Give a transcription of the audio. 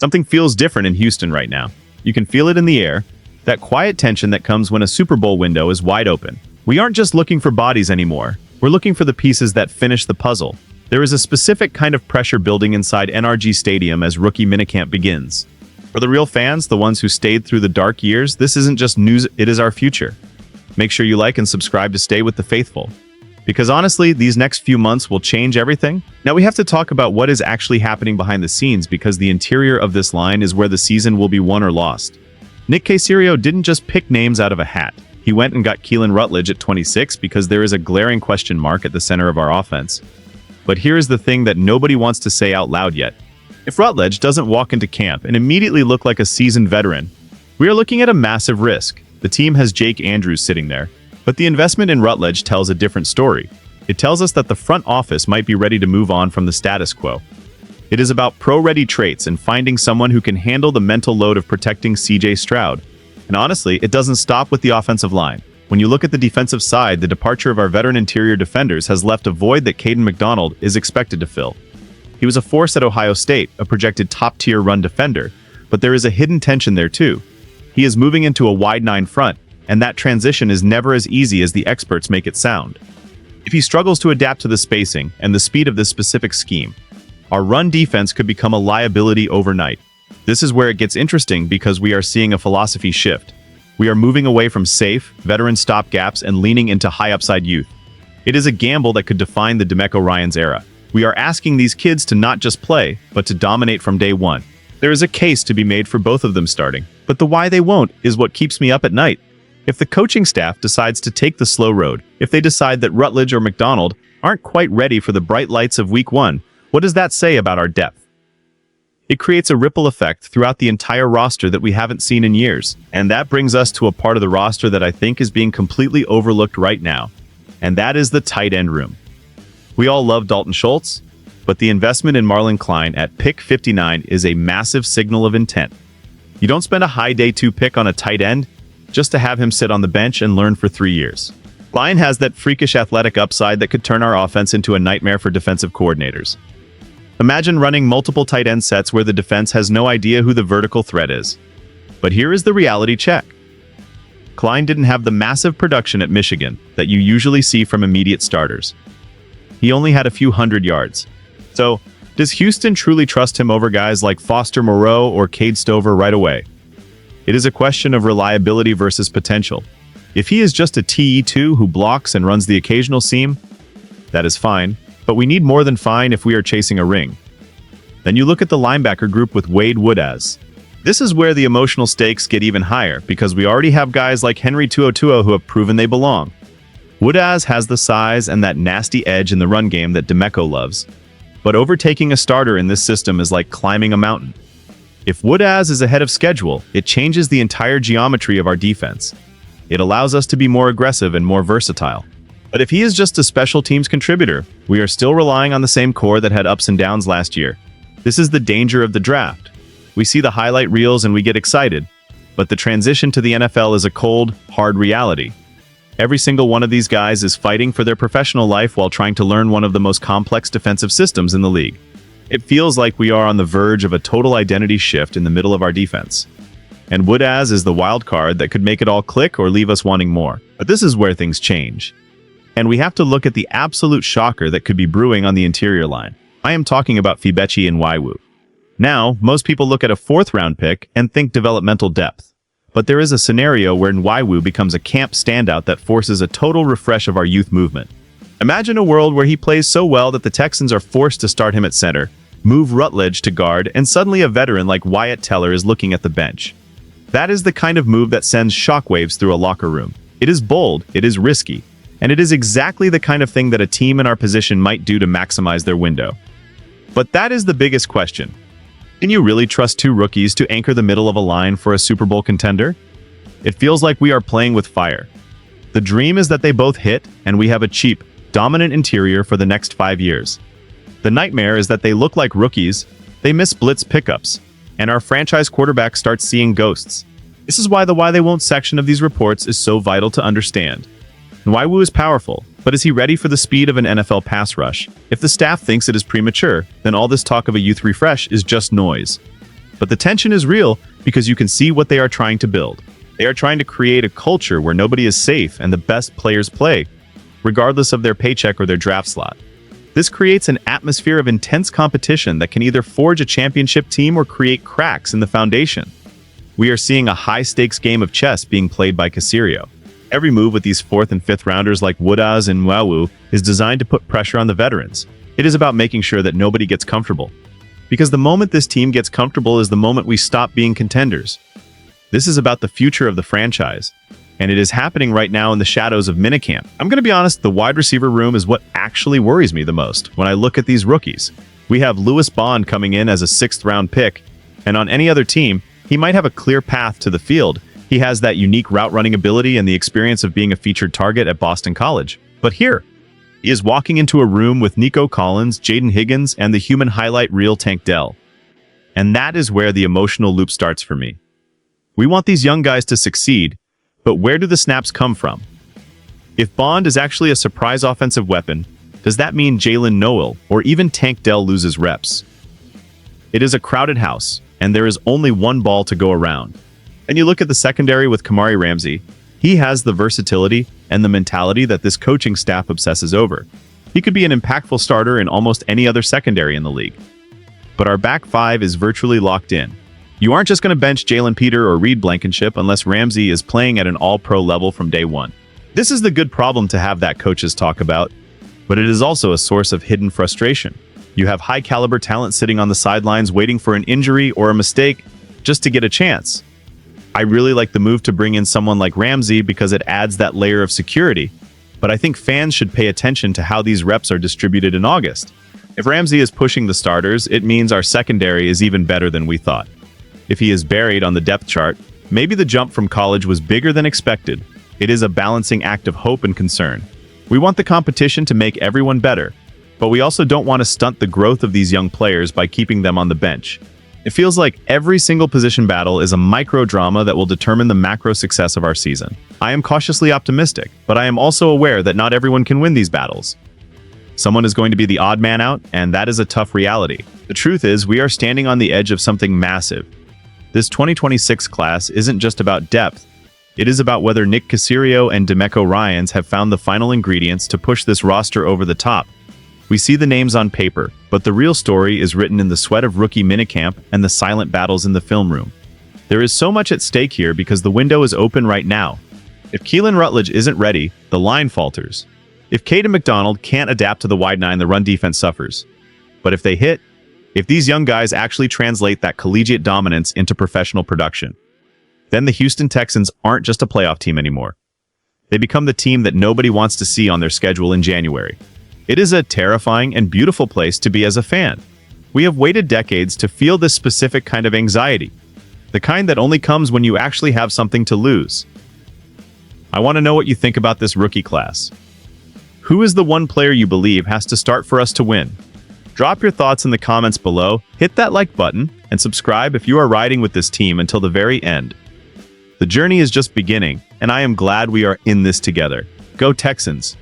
Something feels different in Houston right now. You can feel it in the air, that quiet tension that comes when a Super Bowl window is wide open. We aren't just looking for bodies anymore. We're looking for the pieces that finish the puzzle. There is a specific kind of pressure building inside NRG Stadium as rookie minicamp begins. For the real fans, the ones who stayed through the dark years, this isn't just news, it is our future. Make sure you like and subscribe to stay with the faithful. Because honestly, these next few months will change everything. Now we have to talk about what is actually happening behind the scenes, because the interior of this line is where the season will be won or lost. Nick Caserio didn't just pick names out of a hat. He went and got Keelan Rutledge at 26 because there is a glaring question mark at the center of our offense. But here is the thing that nobody wants to say out loud yet. If Rutledge doesn't walk into camp and immediately look like a seasoned veteran, we are looking at a massive risk. The team has Jake Andrews sitting there, but the investment in Rutledge tells a different story. It tells us that the front office might be ready to move on from the status quo. It is about pro-ready traits and finding someone who can handle the mental load of protecting CJ Stroud. And honestly, it doesn't stop with the offensive line. When you look at the defensive side, the departure of our veteran interior defenders has left a void that Caden McDonald is expected to fill. He was a force at Ohio State, a projected top-tier run defender, but there is a hidden tension there too. He is moving into a wide 9 front, and that transition is never as easy as the experts make it sound. If he struggles to adapt to the spacing and the speed of this specific scheme, our run defense could become a liability overnight. This is where it gets interesting because we are seeing a philosophy shift. We are moving away from safe, veteran stopgaps and leaning into high-upside youth. It is a gamble that could define the DeMeco Ryans era. We are asking these kids to not just play, but to dominate from day one. There is a case to be made for both of them starting, but the why they won't is what keeps me up at night. If the coaching staff decides to take the slow road, if they decide that Rutledge or McDonald aren't quite ready for the bright lights of week 1, what does that say about our depth? It creates a ripple effect throughout the entire roster that we haven't seen in years. And that brings us to a part of the roster that I think is being completely overlooked right now. And that is the tight end room. We all love Dalton Schultz, but the investment in Marlon Klein at pick 59 is a massive signal of intent. You don't spend a high day 2 pick on a tight end just to have him sit on the bench and learn for 3 years. Klein has that freakish athletic upside that could turn our offense into a nightmare for defensive coordinators. Imagine running multiple tight end sets where the defense has no idea who the vertical threat is. But here is the reality check. Klein didn't have the massive production at Michigan that you usually see from immediate starters. He only had a few hundred yards. So, does Houston truly trust him over guys like Foster Moreau or Cade Stover right away? It is a question of reliability versus potential. If he is just a TE2 who blocks and runs the occasional seam, that is fine. But we need more than fine if we are chasing a ring. Then you look at the linebacker group with Wade Woodaz. This is where the emotional stakes get even higher because we already have guys like Henry TuoTuo who have proven they belong. Woodaz has the size and that nasty edge in the run game that DeMeco loves. But overtaking a starter in this system is like climbing a mountain. If Woodaz is ahead of schedule, it changes the entire geometry of our defense. It allows us to be more aggressive and more versatile. But if he is just a special teams contributor, we are still relying on the same core that had ups and downs last year. This is the danger of the draft. We see the highlight reels and we get excited, but the transition to the NFL is a cold, hard reality. Every single one of these guys is fighting for their professional life while trying to learn one of the most complex defensive systems in the league. It feels like we are on the verge of a total identity shift in the middle of our defense. And Woodaz is the wild card that could make it all click or leave us wanting more. But this is where things change. And we have to look at the absolute shocker that could be brewing on the interior line. I am talking about Fibechi and Nwaiwu. Now, most people look at a 4th-round pick and think developmental depth. But there is a scenario where Nwaiwu becomes a camp standout that forces a total refresh of our youth movement. Imagine a world where he plays so well that the Texans are forced to start him at center, move Rutledge to guard, and suddenly a veteran like Wyatt Teller is looking at the bench. That is the kind of move that sends shockwaves through a locker room. It is bold, it is risky, and it is exactly the kind of thing that a team in our position might do to maximize their window. But that is the biggest question. Can you really trust 2 rookies to anchor the middle of a line for a Super Bowl contender? It feels like we are playing with fire. The dream is that they both hit, and we have a cheap, dominant interior for the next 5 years. The nightmare is that they look like rookies, they miss blitz pickups, and our franchise quarterback starts seeing ghosts. This is why the why they won't section of these reports is so vital to understand. Nwaiwu is powerful, but is he ready for the speed of an NFL pass rush? If the staff thinks it is premature, then all this talk of a youth refresh is just noise. But the tension is real because you can see what they are trying to build. They are trying to create a culture where nobody is safe and the best players play, regardless of their paycheck or their draft slot. This creates an atmosphere of intense competition that can either forge a championship team or create cracks in the foundation. We are seeing a high-stakes game of chess being played by Caserio. Every move with these 4th and 5th rounders like Woodaz and Wawu is designed to put pressure on the veterans. It is about making sure that nobody gets comfortable. Because the moment this team gets comfortable is the moment we stop being contenders. This is about the future of the franchise, and it is happening right now in the shadows of minicamp. I'm going to be honest, the wide receiver room is what actually worries me the most when I look at these rookies. We have Lewis Bond coming in as a 6th-round pick, and on any other team, he might have a clear path to the field. He has that unique route-running ability and the experience of being a featured target at Boston College. But here, he is walking into a room with Nico Collins, Jaden Higgins, and the human highlight reel Tank Dell. And that is where the emotional loop starts for me. We want these young guys to succeed, but where do the snaps come from? If Bond is actually a surprise offensive weapon, does that mean Jalen Noel or even Tank Dell loses reps? It is a crowded house, and there is only one ball to go around. And you look at the secondary with Kamari Ramsey, he has the versatility and the mentality that this coaching staff obsesses over. He could be an impactful starter in almost any other secondary in the league. But our back 5 is virtually locked in. You aren't just going to bench Jalen Peter or Reed Blankenship unless Ramsey is playing at an all-pro level from day one. This is the good problem to have that coaches talk about, but it is also a source of hidden frustration. You have high-caliber talent sitting on the sidelines waiting for an injury or a mistake just to get a chance. I really like the move to bring in someone like Ramsey because it adds that layer of security, but I think fans should pay attention to how these reps are distributed in August. If Ramsey is pushing the starters, it means our secondary is even better than we thought. If he is buried on the depth chart, maybe the jump from college was bigger than expected. It is a balancing act of hope and concern. We want the competition to make everyone better, but we also don't want to stunt the growth of these young players by keeping them on the bench. It feels like every single position battle is a micro-drama that will determine the macro success of our season. I am cautiously optimistic, but I am also aware that not everyone can win these battles. Someone is going to be the odd man out, and that is a tough reality. The truth is, we are standing on the edge of something massive. This 2026 class isn't just about depth. It is about whether Nick Caserio and Demeco Ryans have found the final ingredients to push this roster over the top. We see the names on paper, but the real story is written in the sweat of rookie minicamp and the silent battles in the film room. There is so much at stake here because the window is open right now. If Keelan Rutledge isn't ready, the line falters. If Caden McDonald can't adapt to the wide 9, the run defense suffers. But if they hit, if these young guys actually translate that collegiate dominance into professional production, then the Houston Texans aren't just a playoff team anymore. They become the team that nobody wants to see on their schedule in January. It is a terrifying and beautiful place to be as a fan. We have waited decades to feel this specific kind of anxiety, the kind that only comes when you actually have something to lose. I want to know what you think about this rookie class. Who is the one player you believe has to start for us to win? Drop your thoughts in the comments below, hit that like button, and subscribe if you are riding with this team until the very end. The journey is just beginning, and I am glad we are in this together. Go Texans!